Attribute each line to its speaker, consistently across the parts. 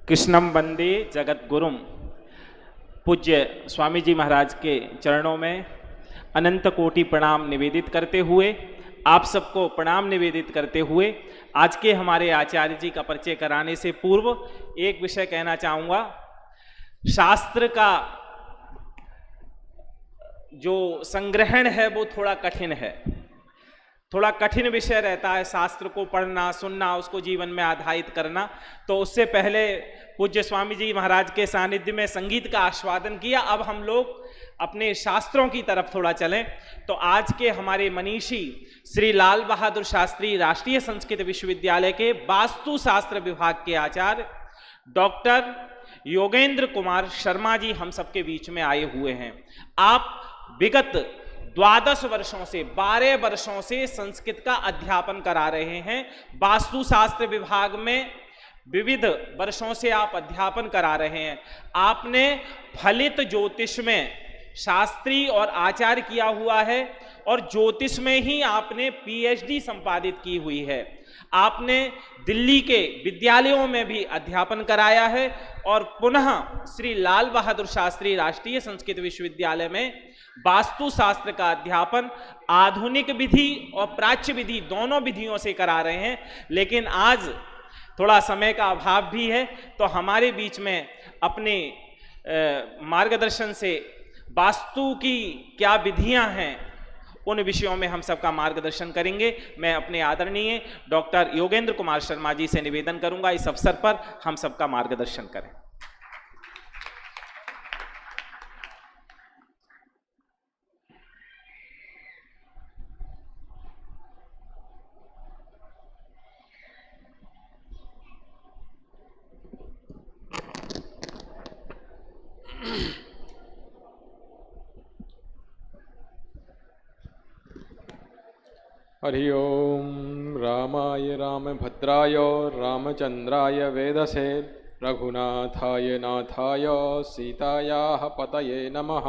Speaker 1: कृष्णम वंदे जगत गुरुम। पूज्य स्वामी जी महाराज के चरणों में अनंत कोटि प्रणाम निवेदित करते हुए, आप सबको प्रणाम निवेदित करते हुए आज के हमारे आचार्य जी का परिचय कराने से पूर्व एक विषय कहना चाहूँगा। शास्त्र का जो संग्रहण है वो थोड़ा कठिन है, थोड़ा कठिन विषय रहता है। शास्त्र को पढ़ना, सुनना, उसको जीवन में आधारित करना। तो उससे पहले पूज्य स्वामी जी महाराज के सानिध्य में संगीत का आस्वादन किया। अब हम लोग अपने शास्त्रों की तरफ थोड़ा चलें। तो आज के हमारे मनीषी श्री लाल बहादुर शास्त्री राष्ट्रीय संस्कृत विश्वविद्यालय के वास्तु शास्त्र विभाग के आचार्य डॉक्टर योगेंद्र कुमार शर्मा जी हम सबके बीच में आए हुए हैं। आप विगत 12 वर्षों से 12 वर्षों से संस्कृत का अध्यापन करा रहे हैं। वास्तुशास्त्र विभाग में विविध वर्षों से आप अध्यापन करा रहे हैं। आपने फलित ज्योतिष में शास्त्री और आचार्य किया हुआ है और ज्योतिष में ही आपने पीएचडी संपादित की हुई है। आपने दिल्ली के विद्यालयों में भी अध्यापन कराया है और पुनः श्री लाल बहादुर शास्त्री राष्ट्रीय संस्कृत विश्वविद्यालय में वास्तुशास्त्र का अध्यापन आधुनिक विधि और प्राच्य विधि दोनों विधियों से करा रहे हैं। लेकिन आज थोड़ा समय का अभाव भी है, तो हमारे बीच में अपने मार्गदर्शन से वास्तु की क्या विधियां हैं उन विषयों में हम सबका मार्गदर्शन करेंगे। मैं अपने आदरणीय डॉक्टर योगेंद्र कुमार शर्मा जी से निवेदन करूंगा इस अवसर पर हम सबका मार्गदर्शन करें।
Speaker 2: हरि ओम रामाय रामभद्राय रामचंद्राय वेदसे रघुनाथाय नाथाय सीतायाः पतये नमः।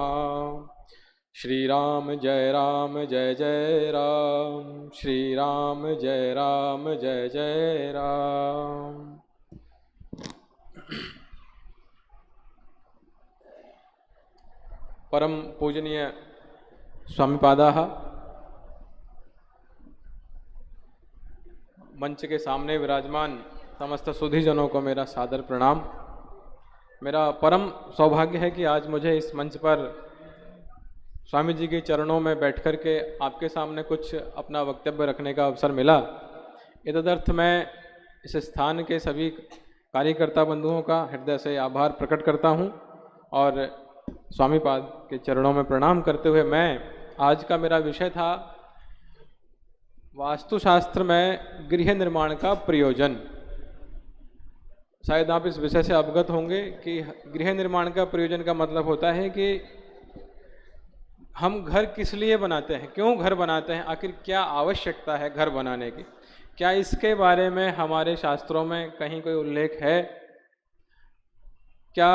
Speaker 2: श्रीराम जय जय राम, श्रीराम जय जय राम। परम पूजनीय स्वामीपादाः, मंच के सामने विराजमान समस्त सुधीजनों को मेरा सादर प्रणाम। मेरा परम सौभाग्य है कि आज मुझे इस मंच पर स्वामी जी के चरणों में बैठकर के आपके सामने कुछ अपना वक्तव्य रखने का अवसर मिला। इतदर्थ मैं इस स्थान के सभी कार्यकर्ता बंधुओं का हृदय से आभार प्रकट करता हूं और स्वामी पाद के चरणों में प्रणाम करते हुए मैं आज का मेरा विषय था वास्तुशास्त्र में गृह निर्माण का प्रयोजन। शायद आप इस विषय से अवगत होंगे कि गृह निर्माण का प्रयोजन का मतलब होता है कि हम घर किस लिए बनाते हैं, क्यों घर बनाते हैं, आखिर क्या आवश्यकता है घर बनाने की। क्या इसके बारे में हमारे शास्त्रों में कहीं कोई उल्लेख है? क्या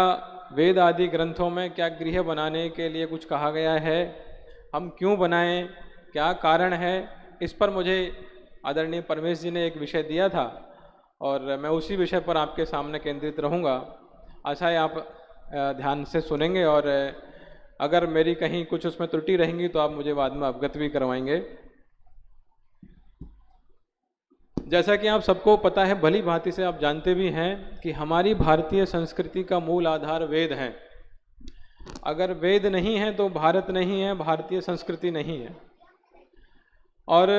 Speaker 2: वेद आदि ग्रंथों में क्या गृह बनाने के लिए कुछ कहा गया है? हम क्यों बनाएं, क्या कारण है? इस पर मुझे आदरणीय परमेश जी ने एक विषय दिया था और मैं उसी विषय पर आपके सामने केंद्रित रहूँगा। आशा है आप ध्यान से सुनेंगे और अगर मेरी कहीं कुछ उसमें त्रुटि रहेंगी तो आप मुझे बाद में अवगत भी करवाएंगे। जैसा कि आप सबको पता है, भली भांति से आप जानते भी हैं कि हमारी भारतीय संस्कृति का मूल आधार वेद है। अगर वेद नहीं है तो भारत नहीं है, भारतीय संस्कृति नहीं है। और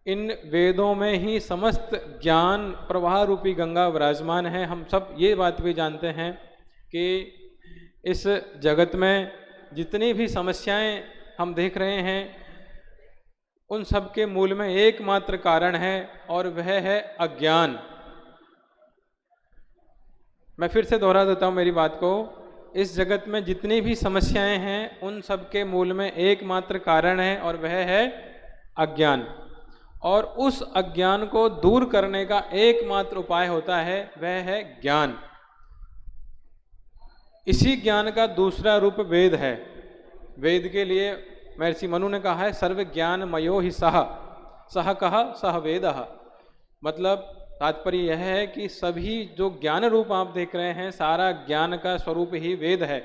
Speaker 2: इन वेदों में ही समस्त ज्ञान प्रवाह रूपी गंगा विराजमान है। हम सब ये बात भी जानते हैं कि इस जगत में जितनी भी समस्याएं हम देख रहे हैं उन सब के मूल में एकमात्र कारण है और वह है अज्ञान। मैं फिर से दोहरा देता हूँ मेरी बात को। इस जगत में जितनी भी समस्याएं हैं उन सब के मूल में एकमात्र कारण है और वह है अज्ञान। और उस अज्ञान को दूर करने का एकमात्र उपाय होता है, वह है ज्ञान। इसी ज्ञान का दूसरा रूप वेद है। वेद के लिए महर्षि मनु ने कहा है सर्व ज्ञान मयो ही सह कहा सह वेदः। मतलब तात्पर्य यह है कि सभी जो ज्ञान रूप आप देख रहे हैं, सारा ज्ञान का स्वरूप ही वेद है।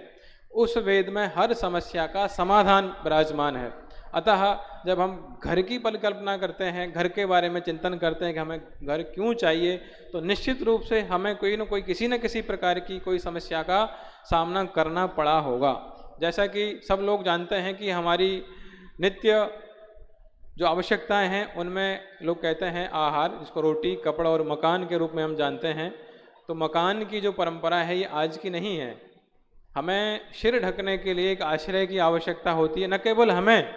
Speaker 2: उस वेद में हर समस्या का समाधान विराजमान है। अतः जब हम घर की परिकल्पना करते हैं, घर के बारे में चिंतन करते हैं कि हमें घर क्यों चाहिए, तो निश्चित रूप से हमें कोई न कोई किसी न किसी प्रकार की कोई समस्या का सामना करना पड़ा होगा। जैसा कि सब लोग जानते हैं कि हमारी नित्य जो आवश्यकताएं हैं उनमें लोग कहते हैं आहार, जिसको रोटी, कपड़ा और मकान के रूप में हम जानते हैं। तो मकान की जो परंपरा है ये आज की नहीं है। हमें सिर ढकने के लिए एक आश्रय की आवश्यकता होती है। न केवल हमें,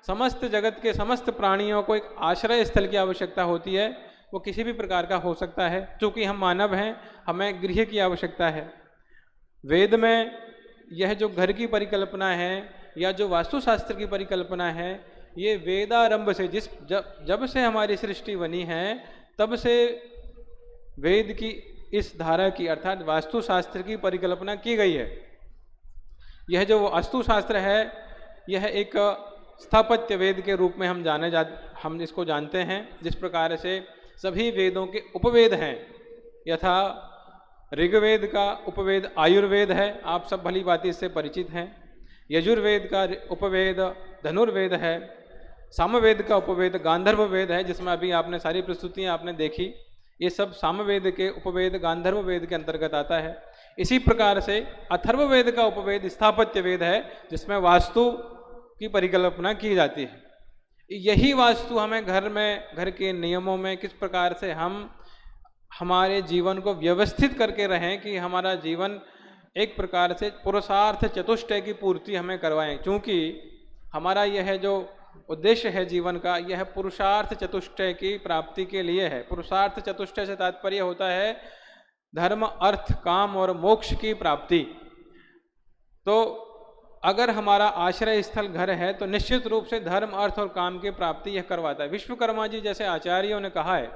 Speaker 2: समस्त जगत के समस्त प्राणियों को एक आश्रय स्थल की आवश्यकता होती है। वो किसी भी प्रकार का हो सकता है। चूँकि हम मानव हैं, हमें गृह की आवश्यकता है। वेद में यह जो घर की परिकल्पना है या जो वास्तुशास्त्र की परिकल्पना है, ये वेदारंभ से जब से हमारी सृष्टि बनी है तब से वेद की इस धारा की अर्थात वास्तुशास्त्र की परिकल्पना की गई है। यह जो वास्तुशास्त्र है यह एक स्थापत्य वेद के रूप में हम इसको जानते हैं। जिस प्रकार से सभी वेदों के उपवेद हैं, यथा ऋग्वेद का उपवेद आयुर्वेद है, आप सब भली भांति इससे परिचित हैं। यजुर्वेद का उपवेद धनुर्वेद है। सामवेद का उपवेद गांधर्व वेद है, जिसमें अभी आपने सारी प्रस्तुतियां आपने देखी। ये सब सामवेद के उपवेद गांधर्व वेद के अंतर्गत आता है। इसी प्रकार से अथर्ववेद का उपवेद स्थापत्य वेद है, जिसमें वास्तु की परिकल्पना की जाती है। यही वास्तु हमें घर के नियमों में किस प्रकार से हम हमारे जीवन को व्यवस्थित करके रहें कि हमारा जीवन एक प्रकार से पुरुषार्थ चतुष्टय की पूर्ति हमें करवाएं। क्योंकि हमारा यह जो उद्देश्य है जीवन का, यह पुरुषार्थ चतुष्टय की प्राप्ति के लिए है। पुरुषार्थ चतुष्टय से तात्पर्य होता है धर्म, अर्थ, काम और मोक्ष की प्राप्ति। तो अगर हमारा आश्रय स्थल घर है तो निश्चित रूप से धर्म, अर्थ और काम की प्राप्ति यह करवाता है। विश्वकर्मा जी जैसे आचार्यों ने कहा है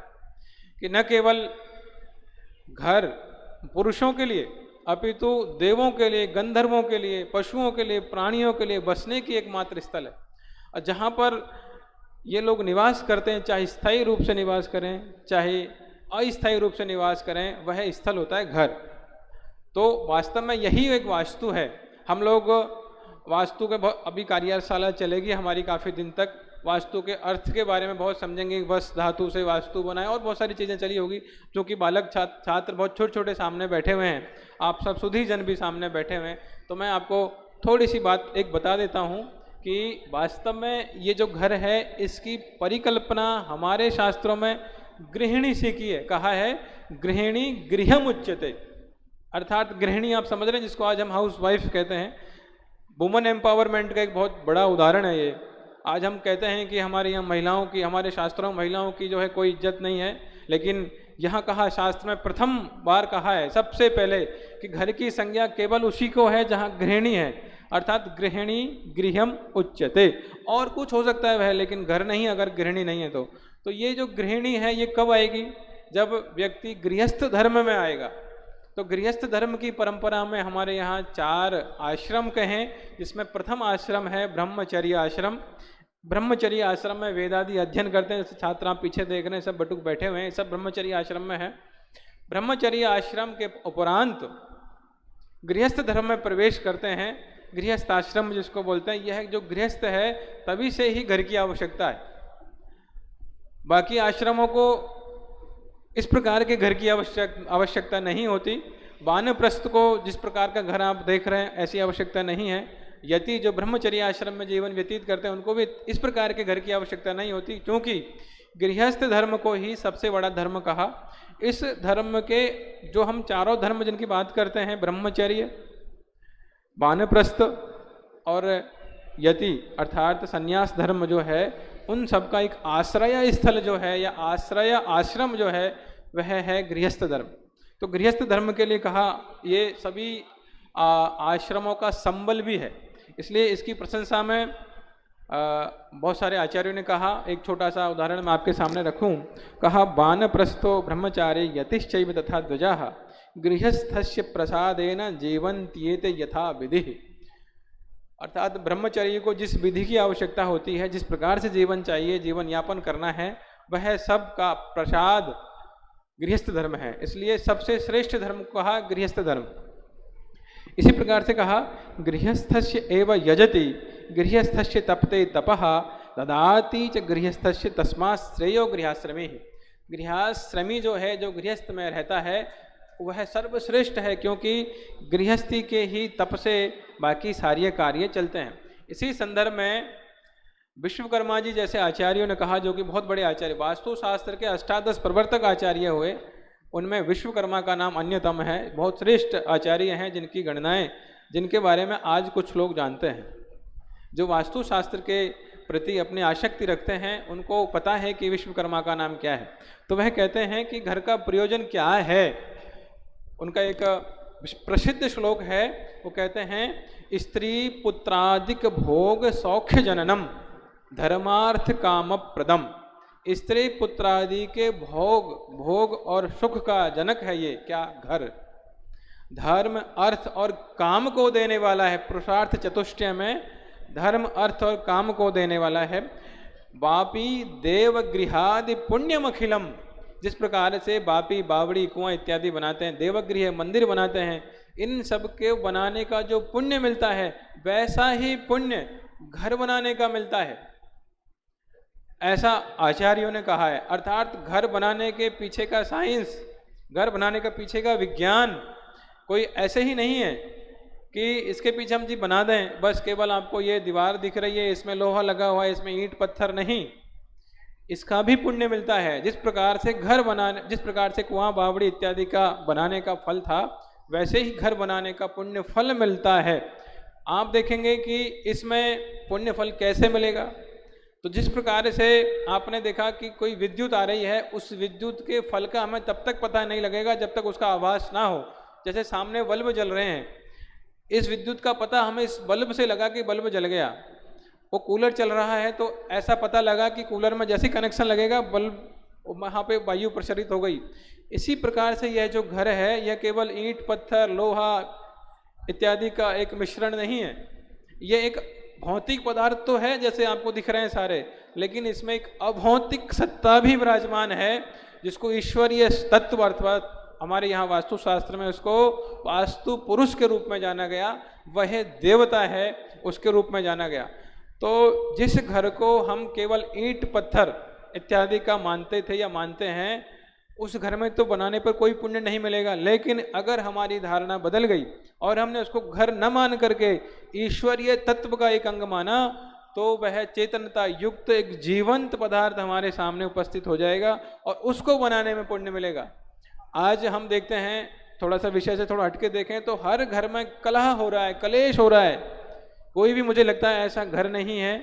Speaker 2: कि न केवल घर पुरुषों के लिए अपितु देवों के लिए, गंधर्वों के लिए, पशुओं के लिए, प्राणियों के लिए बसने की एकमात्र स्थल है। और जहाँ पर ये लोग निवास करते हैं, चाहे स्थायी रूप से निवास करें चाहे अस्थायी रूप से निवास करें, वह स्थल होता है घर। तो वास्तव में यही एक वास्तु है। हम लोग वास्तु के अभी कार्यशाला चलेगी हमारी काफ़ी दिन तक, वास्तु के अर्थ के बारे में बहुत समझेंगे। बस धातु से वास्तु बनाए और बहुत सारी चीज़ें चली होगी, जो कि बालक छात्र बहुत छोटे छोटे सामने बैठे हुए हैं, आप सब सुधी जन भी सामने बैठे हुए हैं। तो मैं आपको थोड़ी सी बात एक बता देता हूँ कि वास्तव में ये जो घर है इसकी परिकल्पना हमारे शास्त्रों में गृहिणी से की है। कहा है गृहिणी गृहम उच्यते, अर्थात गृहिणी आप समझ रहे हैं, जिसको आज हम हाउस वाइफ कहते हैं। वुमन एम्पावरमेंट का एक बहुत बड़ा उदाहरण है ये। आज हम कहते हैं कि हमारे यहाँ महिलाओं की, हमारे शास्त्रों में महिलाओं की जो है कोई इज्जत नहीं है, लेकिन यहाँ कहा शास्त्र में प्रथम बार कहा है सबसे पहले कि घर की संज्ञा केवल उसी को है जहाँ गृहिणी है, अर्थात गृहिणी गृहम उच्यते। और कुछ हो सकता है वह, लेकिन घर नहीं अगर गृहिणी नहीं है तो ये जो गृहिणी है ये कब आएगी? जब व्यक्ति गृहस्थ धर्म में आएगा। तो गृहस्थ धर्म की परंपरा में हमारे यहाँ 4 आश्रम कहें, जिसमें प्रथम आश्रम है ब्रह्मचर्य आश्रम। ब्रह्मचर्य आश्रम में वेदादि अध्ययन करते हैं। जैसे छात्र आप पीछे देख रहे हैं, सब बटुक बैठे हुए हैं, सब ब्रह्मचर्य आश्रम में है। ब्रह्मचर्य आश्रम के उपरांत गृहस्थ धर्म में प्रवेश करते हैं। गृहस्थ आश्रम जिसको बोलते हैं, यह जो गृहस्थ है तभी से ही घर की आवश्यकता है। बाकी आश्रमों को इस प्रकार के घर की आवश्यकता नहीं होती। वानप्रस्थ को जिस प्रकार का घर आप देख रहे हैं ऐसी आवश्यकता नहीं है। यति जो ब्रह्मचर्य आश्रम में जीवन व्यतीत करते हैं उनको भी इस प्रकार के घर की आवश्यकता नहीं होती, क्योंकि गृहस्थ धर्म को ही सबसे बड़ा धर्म कहा। इस धर्म के जो हम 4 धर्म जिनकी बात करते हैं, ब्रह्मचर्य, वानप्रस्थ और यति अर्थात संन्यास धर्म जो है, उन सब का एक आश्रय स्थल जो है या आश्रय आश्रम जो है वह है गृहस्थ धर्म। तो गृहस्थ धर्म के लिए कहा ये सभी आश्रमों का संबल भी है, इसलिए इसकी प्रशंसा में बहुत सारे आचार्यों ने कहा। एक छोटा सा उदाहरण मैं आपके सामने रखूं। कहा वानप्रस्थो ब्रह्मचारी यतिश्चैव तथा ध्वजाः गृहस्थस्य प्रसादेन जीवन्त्येते यथा विधि। अर्थात ब्रह्मचर्य को जिस विधि की आवश्यकता होती है, जिस प्रकार से जीवन चाहिए, जीवन यापन करना है, वह सब का प्रसाद गृहस्थ धर्म है, इसलिए सबसे श्रेष्ठ धर्म को कहा गृहस्थ धर्म। इसी प्रकार से कहा गृहस्थस्य एव यजति गृहस्थस्य तपते तपः ददाति च गृहस्थस्य तस्मात् श्रेयो गृहाश्रमे ही। गृहाश्रमी जो है, जो गृहस्थ में रहता है, वह सर्वश्रेष्ठ है, क्योंकि गृहस्थी के ही तप से बाकी सारे कार्य चलते हैं। इसी संदर्भ में विश्वकर्मा जी जैसे आचार्यों ने कहा, जो कि बहुत बड़े आचार्य, वास्तु शास्त्र के अष्टादश प्रवर्तक आचार्य हुए, उनमें विश्वकर्मा का नाम अन्यतम है। बहुत श्रेष्ठ आचार्य हैं जिनकी गणनाएं, जिनके बारे में आज कुछ लोग जानते हैं। जो वास्तु शास्त्र के प्रति अपनी आसक्ति रखते हैं, उनको पता है कि विश्वकर्मा का नाम क्या है। तो वह कहते हैं कि घर का प्रयोजन क्या है। उनका एक प्रसिद्ध श्लोक है, वो कहते हैं स्त्री पुत्रादिक भोग सौख्य जननम धर्मार्थ काम प्रदम। स्त्री पुत्रादि के भोग और सुख का जनक है ये क्या, घर। धर्म अर्थ और काम को देने वाला है। पुरुषार्थ चतुष्टय में धर्म अर्थ और काम को देने वाला है। वापी देव गृहादि पुण्यम अखिलम। जिस प्रकार से बापी बावड़ी कुआं इत्यादि बनाते हैं, देवगृह मंदिर बनाते हैं, इन सब के बनाने का जो पुण्य मिलता है, वैसा ही पुण्य घर बनाने का मिलता है, ऐसा आचार्यों ने कहा है। अर्थात घर बनाने के पीछे का साइंस, घर बनाने का पीछे का विज्ञान कोई ऐसे ही नहीं है कि इसके पीछे हम जी बना दें, बस केवल आपको ये दीवार दिख रही है, इसमें लोहा लगा हुआ है, इसमें ईंट पत्थर नहीं, इसका भी पुण्य मिलता है। जिस प्रकार से घर बनाने, जिस प्रकार से कुआं बावड़ी इत्यादि का बनाने का फल था, वैसे ही घर बनाने का पुण्य फल मिलता है। आप देखेंगे कि इसमें पुण्य फल कैसे मिलेगा। तो जिस प्रकार से आपने देखा कि कोई विद्युत आ रही है, उस विद्युत के फल का हमें तब तक पता नहीं लगेगा जब तक उसका आभास ना हो। जैसे सामने बल्ब जल रहे हैं, इस विद्युत का पता हमें इस बल्ब से लगा कि बल्ब जल गया। वो कूलर चल रहा है तो ऐसा पता लगा कि कूलर में जैसे कनेक्शन लगेगा बल्ब वहाँ पे वायु प्रसारित हो गई। इसी प्रकार से यह जो घर है, यह केवल ईंट पत्थर लोहा इत्यादि का एक मिश्रण नहीं है। यह एक भौतिक पदार्थ तो है जैसे आपको दिख रहे हैं सारे, लेकिन इसमें एक अभौतिक सत्ता भी विराजमान है, जिसको ईश्वरीय तत्व अर्थात हमारे यहाँ वास्तु शास्त्र में उसको वास्तु पुरुष के रूप में जाना गया, वह देवता है उसके रूप में जाना गया। तो जिस घर को हम केवल ईंट पत्थर इत्यादि का मानते थे या मानते हैं, उस घर में तो बनाने पर कोई पुण्य नहीं मिलेगा। लेकिन अगर हमारी धारणा बदल गई और हमने उसको घर न मान करके ईश्वरीय तत्व का एक अंग माना, तो वह चेतनता युक्त एक जीवंत पदार्थ हमारे सामने उपस्थित हो जाएगा और उसको बनाने में पुण्य मिलेगा। आज हम देखते हैं, थोड़ा सा विषय से थोड़ा हटके देखें तो हर घर में कलह हो रहा है, कलेश हो रहा है। कोई भी मुझे लगता है ऐसा घर नहीं है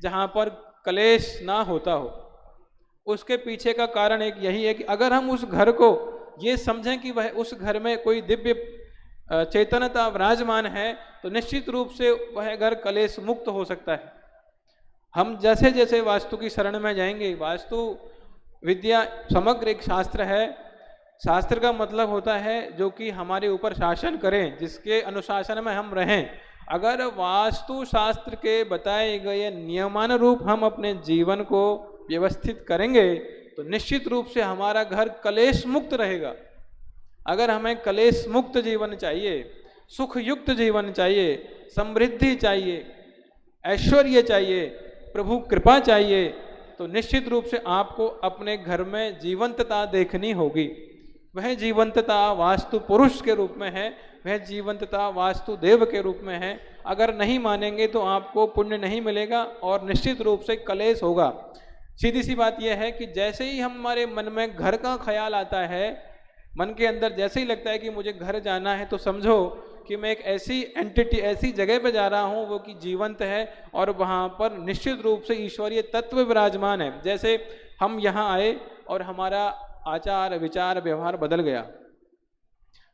Speaker 2: जहाँ पर कलेश ना होता हो। उसके पीछे का कारण एक यही है कि अगर हम उस घर को ये समझें कि वह उस घर में कोई दिव्य चेतनता विराजमान है, तो निश्चित रूप से वह घर कलेश मुक्त हो सकता है। हम जैसे जैसे वास्तु की शरण में जाएंगे, वास्तु विद्या समग्र एक शास्त्र है। शास्त्र का मतलब होता है जो कि हमारे ऊपर शासन करें, जिसके अनुशासन में हम रहें। अगर वास्तु शास्त्र के बताए गए नियमानुरूप हम अपने जीवन को व्यवस्थित करेंगे तो निश्चित रूप से हमारा घर कलेश मुक्त रहेगा। अगर हमें कलेश मुक्त जीवन चाहिए, सुख युक्त जीवन चाहिए, समृद्धि चाहिए, ऐश्वर्य चाहिए, प्रभु कृपा चाहिए, तो निश्चित रूप से आपको अपने घर में जीवंतता देखनी होगी। वह जीवंतता वास्तु पुरुष के रूप में है, वह जीवंतता वास्तु देव के रूप में है। अगर नहीं मानेंगे तो आपको पुण्य नहीं मिलेगा और निश्चित रूप से कलेश होगा। सीधी सी बात यह है कि जैसे ही हमारे मन में घर का ख्याल आता है, मन के अंदर जैसे ही लगता है कि मुझे घर जाना है, तो समझो कि मैं एक ऐसी एंटिटी, ऐसी जगह पे जा रहा हूँ वो कि जीवंत है और वहाँ पर निश्चित रूप से ईश्वरीय तत्व विराजमान है। जैसे हम यहाँ आए और हमारा आचार विचार व्यवहार बदल गया,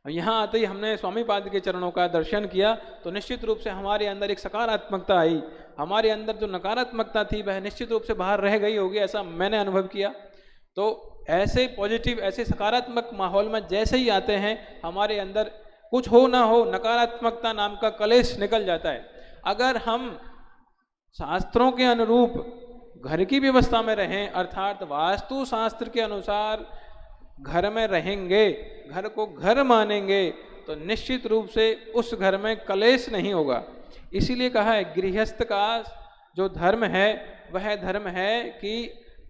Speaker 2: यहाँ आते ही हमने स्वामी पाद के चरणों का दर्शन किया, तो निश्चित रूप से हमारे अंदर एक सकारात्मकता आई। हमारे अंदर जो नकारात्मकता थी वह निश्चित रूप से बाहर रह गई होगी, ऐसा मैंने अनुभव किया। तो ऐसे पॉजिटिव, ऐसे सकारात्मक माहौल में जैसे ही आते हैं, हमारे अंदर कुछ हो ना हो नकारात्मकता नाम का कलेश निकल जाता है। अगर हम शास्त्रों के अनुरूप घर की व्यवस्था में रहें, अर्थात वास्तु शास्त्र के अनुसार घर में रहेंगे, घर को घर मानेंगे, तो निश्चित रूप से उस घर में कलेश नहीं होगा। इसीलिए कहा है गृहस्थ का जो धर्म है वह धर्म है कि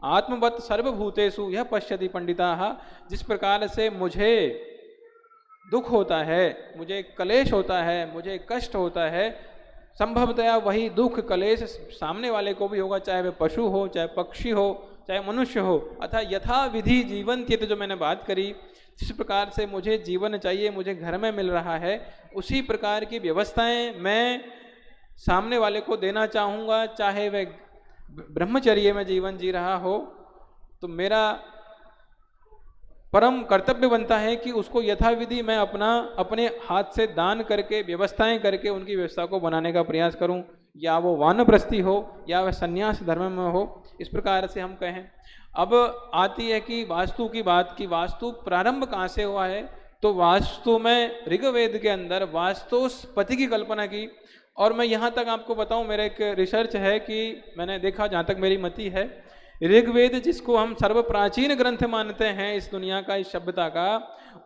Speaker 2: आत्मवत सर्वभूतेषु यह पश्यति पंडिताः। जिस प्रकार से मुझे दुख होता है, मुझे कलेश होता है, मुझे कष्ट होता है, संभवतया वही दुख कलेश सामने वाले को भी होगा, चाहे वह पशु हो, चाहे पक्षी हो, चाहे मनुष्य हो। अतः यथा विधि जीवन त्यत, जो मैंने बात करी, जिस प्रकार से मुझे जीवन चाहिए, मुझे घर में मिल रहा है, उसी प्रकार की व्यवस्थाएं मैं सामने वाले को देना चाहूँगा। चाहे वह ब्रह्मचर्य में जीवन जी रहा हो, तो मेरा परम कर्तव्य बनता है कि उसको यथाविधि मैं अपने हाथ से दान करके, व्यवस्थाएं करके उनकी व्यवस्था को बनाने का प्रयास करूं, या वो वानप्रस्थी हो या वह संन्यास धर्म में हो। इस प्रकार से हम कहें। अब आती है कि वास्तु की बात, की वास्तु प्रारंभ कहाँ से हुआ है। तो वास्तु में ऋग्वेद के अंदर वास्तुस्पति की कल्पना की। और मैं यहाँ तक आपको बताऊँ, मेरा एक रिसर्च है कि मैंने देखा, जहाँ तक मेरी मति है, ऋग्वेद जिसको हम सर्व प्राचीन ग्रंथ मानते हैं इस दुनिया का, इस सभ्यता का,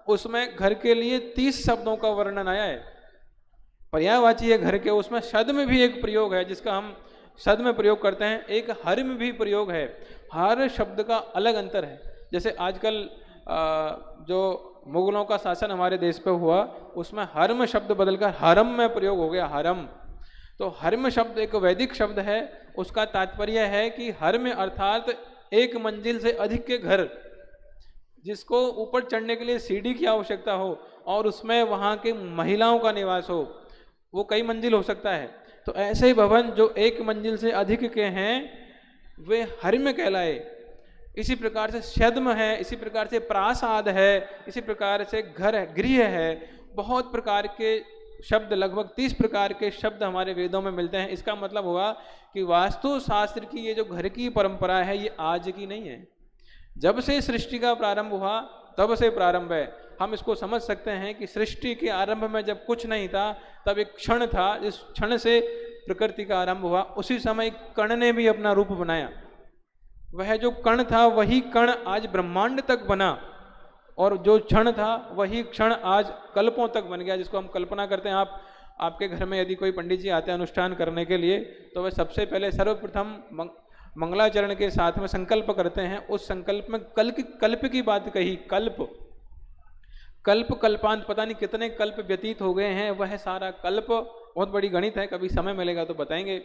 Speaker 2: उसमें घर के लिए 30 शब्दों का वर्णन आया है। पर्यायवाची है घर के, उसमें शद में भी एक प्रयोग है जिसका हम शद में प्रयोग करते हैं, एक हर में भी प्रयोग है। हर शब्द का अलग अंतर है। जैसे आजकल जो मुगलों का शासन हमारे देश पे हुआ, उसमें हर्म शब्द बदलकर हरम में प्रयोग हो गया, हरम। तो हर्म शब्द एक वैदिक शब्द है, उसका तात्पर्य है कि हर्म अर्थात एक मंजिल से अधिक के घर, जिसको ऊपर चढ़ने के लिए सीढ़ी की आवश्यकता हो और उसमें वहाँ के महिलाओं का निवास हो, वो कई मंजिल हो सकता है। तो ऐसे ही भवन जो एक मंजिल से अधिक के हैं वे हर्म कहलाए। इसी प्रकार से शद्म है, इसी प्रकार से प्रासाद है, इसी प्रकार से घर है, गृह है। बहुत प्रकार के शब्द, लगभग 30 प्रकार के शब्द हमारे वेदों में मिलते हैं। इसका मतलब हुआ कि वास्तु शास्त्र की ये जो घर की परंपरा है ये आज की नहीं है, जब से सृष्टि का प्रारंभ हुआ तब से प्रारंभ है। हम इसको समझ सकते हैं कि सृष्टि के आरंभ में जब कुछ नहीं था, तब एक क्षण था, जिस क्षण से प्रकृति का आरंभ हुआ, उसी समय कण ने भी अपना रूप बनाया। वह जो कण था वही कण आज ब्रह्मांड तक बना, और जो क्षण था वही क्षण आज कल्पों तक बन गया, जिसको हम कल्पना करते हैं। आपके घर में यदि कोई पंडित जी आते हैं अनुष्ठान करने के लिए, तो वह सबसे पहले सर्वप्रथम मंगलाचरण के साथ में संकल्प करते हैं। उस संकल्प में कल्प की बात कही, कल्प कल्पांत, पता नहीं कितने कल्प व्यतीत हो गए हैं। वह सारा कल्प बहुत बड़ी गणित है, कभी समय मिलेगा तो बताएंगे।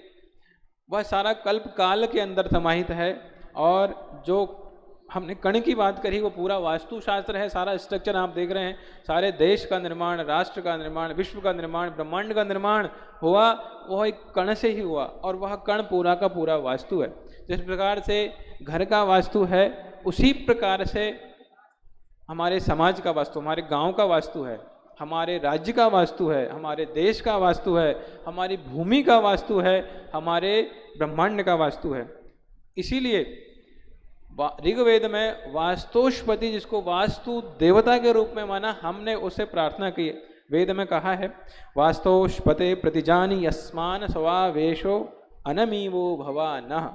Speaker 2: वह सारा कल्प काल के अंदर समाहित है। और जो हमने कण की बात करी वो पूरा वास्तुशास्त्र है। सारा स्ट्रक्चर आप देख रहे हैं, सारे देश का निर्माण, राष्ट्र का निर्माण, विश्व का निर्माण, ब्रह्मांड का निर्माण हुआ, वह एक कण से ही हुआ, और वह कण पूरा का पूरा वास्तु है। जिस प्रकार से घर का वास्तु है, उसी प्रकार से हमारे समाज का वास्तु, हमारे गांव का वास्तु है, हमारे राज्य का वास्तु है, हमारे देश का वास्तु है, हमारी भूमि का वास्तु है, हमारे ब्रह्मांड का वास्तु है। इसीलिए ऋग्वेद में वास्तुस्पति, जिसको वास्तु देवता के रूप में माना, हमने उसे प्रार्थना की। वेद में कहा है, वास्तुस्पते प्रतिजानी यस्मान स्वावेशो अनमीवो भवानः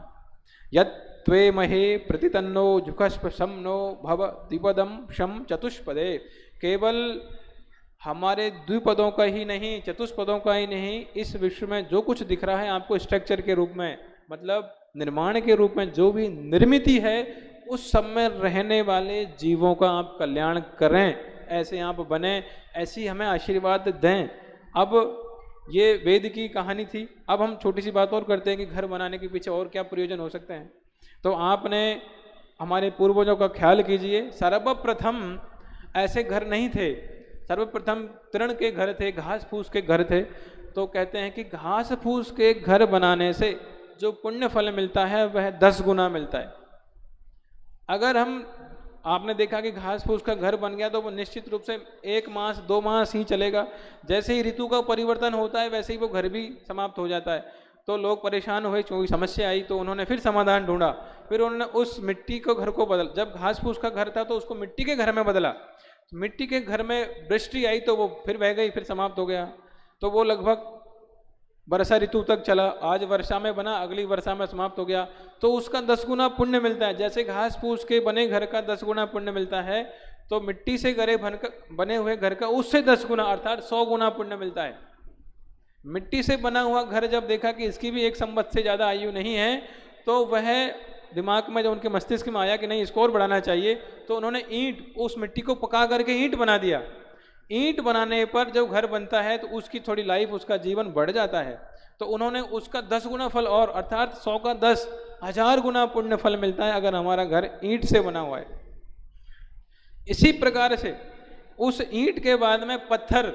Speaker 2: यत्त्वे महे प्रतितन्नो झुकस्प समनो भव द्विपदम शम चतुष्पदे। केवल हमारे द्विपदों का ही नहीं, चतुष्पदों का ही नहीं, इस विश्व में जो कुछ दिख रहा है आपको स्ट्रक्चर के रूप में, मतलब निर्माण के रूप में जो भी निर्मिति है, उस सब में रहने वाले जीवों का आप कल्याण करें, ऐसे आप बने, ऐसी हमें आशीर्वाद दें। अब ये वेद की कहानी थी। अब हम छोटी सी बात और करते हैं कि घर बनाने के पीछे और क्या प्रयोजन हो सकते हैं। तो आपने हमारे पूर्वजों का ख्याल कीजिए, सर्वप्रथम ऐसे घर नहीं थे, सर्वप्रथम तृण के घर थे, घास फूस के घर थे। तो कहते हैं कि घास फूस के घर बनाने से जो पुण्य फल मिलता है वह 10 गुना मिलता है। अगर आपने देखा कि घास फूस का घर बन गया तो वो निश्चित रूप से 1 मास 2 मास ही चलेगा। जैसे ही ऋतु का परिवर्तन होता है वैसे ही वो घर भी समाप्त हो जाता है। तो लोग परेशान हुए, कोई समस्या आई तो उन्होंने फिर समाधान ढूंढा, फिर उन्होंने उस मिट्टी को घर को बदल, जब घास फूस का घर था तो उसको मिट्टी के घर में बदला। मिट्टी के घर में वृष्टि आई तो वो फिर बह गई, फिर समाप्त हो गया। तो वो लगभग वर्षा ऋतु तक चला, आज वर्षा में बना, अगली वर्षा में समाप्त हो गया। तो उसका 10 गुना पुण्य मिलता है। जैसे घास फूस के बने घर का 10 गुना पुण्य मिलता है, तो मिट्टी से बने हुए घर का उससे 10 गुना अर्थात 100 गुना पुण्य मिलता है। मिट्टी से बना हुआ घर जब देखा कि इसकी भी 1 संवत से ज़्यादा आयु नहीं है, तो वह दिमाग में, जो उनके मस्तिष्क में आया कि नहीं इसको और बढ़ाना चाहिए, तो उन्होंने ईंट, उस मिट्टी को पका करके ईंट बना दिया। ईंट बनाने पर जब घर बनता है तो उसकी थोड़ी लाइफ, उसका जीवन बढ़ जाता है। तो उन्होंने उसका 10 गुना फल और अर्थात 100 का 10 1000 गुना पुण्य फल मिलता है अगर हमारा घर ईंट से बना हुआ है। इसी प्रकार से उस ईंट के बाद में पत्थर,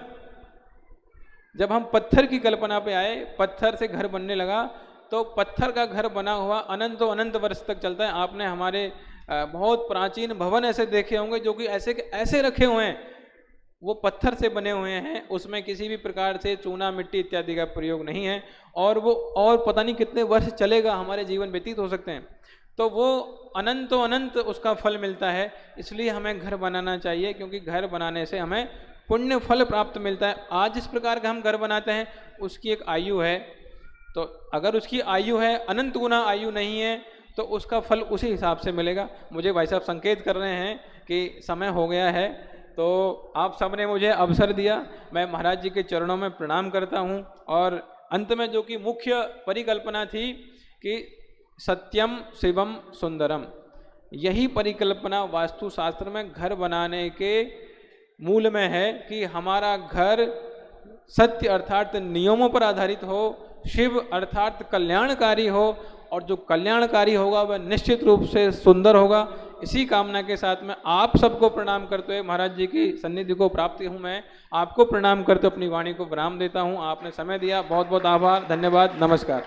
Speaker 2: जब हम पत्थर की कल्पना पे आए, पत्थर से घर बनने लगा, तो पत्थर का घर बना हुआ अनंतों अनंत वर्ष तक चलता है। आपने हमारे बहुत प्राचीन भवन ऐसे देखे होंगे जो कि ऐसे के ऐसे रखे हुए हैं, वो पत्थर से बने हुए हैं, उसमें किसी भी प्रकार से चूना मिट्टी इत्यादि का प्रयोग नहीं है, और वो और पता नहीं कितने वर्ष चलेगा, हमारे जीवन व्यतीत हो सकते हैं। तो वो अनंतों अनंत उसका फल मिलता है। इसलिए हमें घर बनाना चाहिए, क्योंकि घर बनाने से हमें पुण्य फल प्राप्त मिलता है। आज जिस प्रकार का हम घर बनाते हैं उसकी एक आयु है, तो अगर उसकी आयु है अनंत गुना आयु नहीं है तो उसका फल उसी हिसाब से मिलेगा। मुझे भाई साहब संकेत कर रहे हैं कि समय हो गया है, तो आप सबने मुझे अवसर दिया, मैं महाराज जी के चरणों में प्रणाम करता हूँ। और अंत में जो कि मुख्य परिकल्पना थी कि सत्यम शिवम सुंदरम, यही परिकल्पना वास्तुशास्त्र में घर बनाने के मूल में है कि हमारा घर सत्य अर्थात नियमों पर आधारित हो, शिव अर्थात कल्याणकारी हो, और जो कल्याणकारी होगा वह निश्चित रूप से सुंदर होगा। इसी कामना के साथ में आप सबको प्रणाम करते हुए महाराज जी की सन्निधि को प्राप्त हूँ, मैं आपको प्रणाम करते अपनी वाणी को विराम देता हूँ। आपने समय दिया, बहुत बहुत आभार, धन्यवाद, नमस्कार।